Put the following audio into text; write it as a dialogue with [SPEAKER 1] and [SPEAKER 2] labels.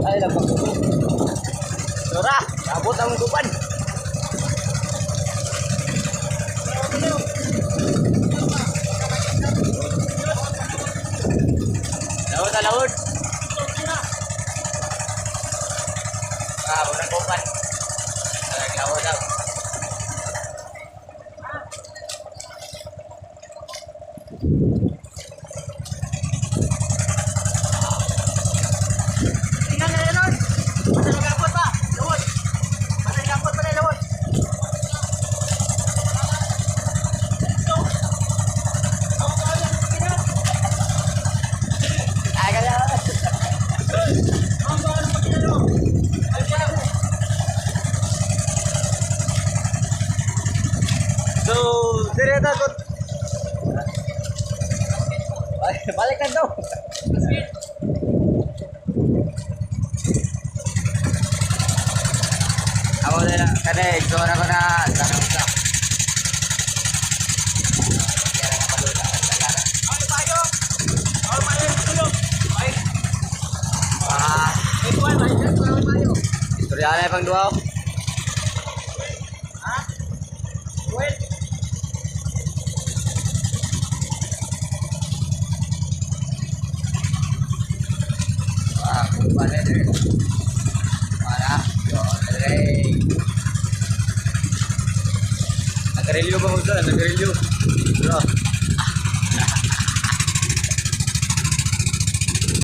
[SPEAKER 1] Ay, labang. Dora, abot ang tuban. Laut na laut. Abot ang tuban. Laut daw. So, dire na to. Balik ka daw. Ako na lang. Kada ignore ko na. Tanong ka. Istorya pang dua. Nag-review ba mo doon? Nag-review. Bro.